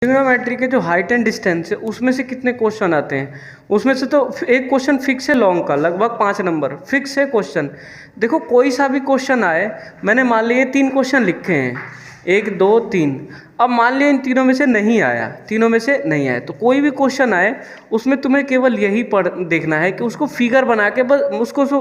Trigonometry के जो height and distance है उसमें से कितने क्वेश्चन आते हैं। उसमें से तो एक क्वेश्चन फिक्स है लॉन्ग का, लगभग 5 नंबर फिक्स है क्वेश्चन। देखो कोई सा भी क्वेश्चन आए, मैंने मान लिए 3 क्वेश्चन लिखे हैं, 1 2 3। अब मान लिया इन तीनों में से नहीं आया, तीनों में से नहीं आया, तो कोई भी क्वेश्चन आए उसमें तुम्हें केवल यही देखना है कि उसको फिगर बना के बस उसको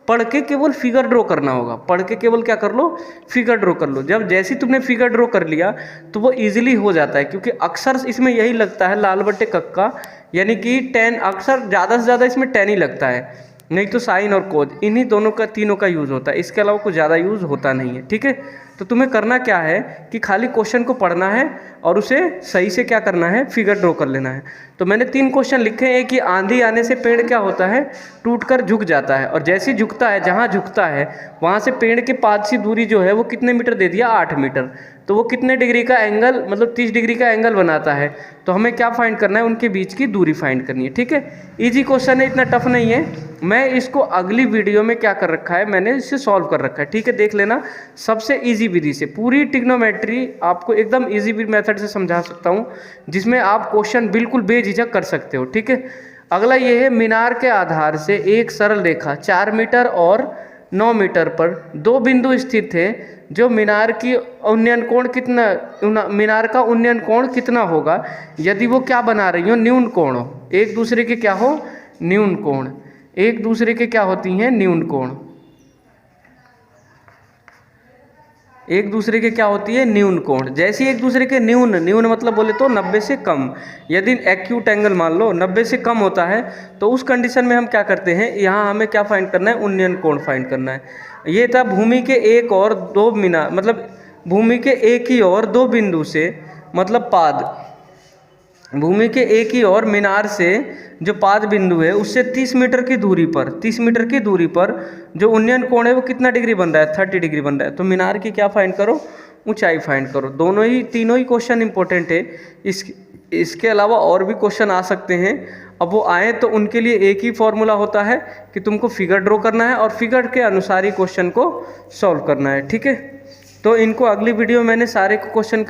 पढ़ के केवल फिगर ड्रॉ करना होगा। पढ़ के केवल क्या कर लो, फिगर ड्रॉ कर लो। जब जैसे ही तुमने फिगर ड्रॉ कर लिया तो वो इजीली हो जाता है, क्योंकि अक्सर इसमें यही लगता है लाल बट्टे कक्का, यानी कि 10 अक्सर ज़्यादा से ज़्यादा इसमें 10 ही लगता है, नहीं तो साइन और कोज, इन्हीं दोनों का तीनों का यूज़ होता है, इसके अलावा कुछ ज़्यादा यूज़ होता नहीं है। ठीक है, तो तुम्हें करना क्या है कि खाली क्वेश्चन को पढ़ना है और उसे सही से क्या करना है, फिगर ड्रॉ कर लेना है। तो मैंने 3 क्वेश्चन लिखे हैं कि आंधी आने से पेड़ क्या होता है, टूटकर झुक जाता है, और जैसे ही झुकता है, जहाँ झुकता है वहाँ से पेड़ के पास की दूरी जो है वो कितने मीटर दे दिया, 8 मीटर। तो वो कितने डिग्री का एंगल, मतलब 30 डिग्री का एंगल बनाता है। तो हमें क्या फाइंड करना है, उनके बीच की दूरी फाइंड करनी है। ठीक है, इजी क्वेश्चन है, इतना टफ नहीं है। मैं इसको अगली वीडियो में क्या कर रखा है, मैंने इसे सॉल्व कर रखा है। ठीक है, देख लेना, सबसे इजी विधि से पूरी ट्रिग्नोमेट्री आपको एकदम इजी मेथड से समझा सकता हूँ, जिसमें आप क्वेश्चन बिल्कुल बेझिझक कर सकते हो। ठीक है, अगला ये है, मीनार के आधार से एक सरल रेखा 4 मीटर और 9 मीटर पर 2 बिंदु स्थित थे, जो मीनार की उन्नयन कोण कितना, मीनार का उन्नयन कोण कितना होगा यदि वो क्या बना रही हो, न्यून कोण हो, एक दूसरे के क्या हो, न्यून कोण, एक दूसरे के क्या होती हैं, न्यून कोण, एक दूसरे के क्या होती है, न्यून कोण। जैसे ही एक दूसरे के न्यून, न्यून मतलब बोले तो 90 से कम, यदि एक्यूट एंगल मान लो 90 से कम होता है तो उस कंडीशन में हम क्या करते हैं, यहाँ हमें क्या फाइंड करना है, उन्नयन कोण फाइंड करना है। ये था भूमि के एक और 2 मीनार, मतलब भूमि के एक ही और 2 बिंदु से, मतलब पाद, भूमि के एक ही और मीनार से जो पाद बिंदु है उससे 30 मीटर की दूरी पर, 30 मीटर की दूरी पर जो उन्नयन कोण है वो कितना डिग्री बन रहा है, 30 डिग्री बन रहा है। तो मीनार की क्या फाइंड करो, ऊंचाई फाइंड करो। दोनों ही, तीनों ही क्वेश्चन इंपॉर्टेंट है। इसके अलावा और भी क्वेश्चन आ सकते हैं, अब वो आए तो उनके लिए एक ही फॉर्मूला होता है कि तुमको फिगर ड्रॉ करना है और फिगर के अनुसार ही क्वेश्चन को सॉल्व करना है। ठीक है, तो इनको अगली वीडियो में मैंने सारे क्वेश्चन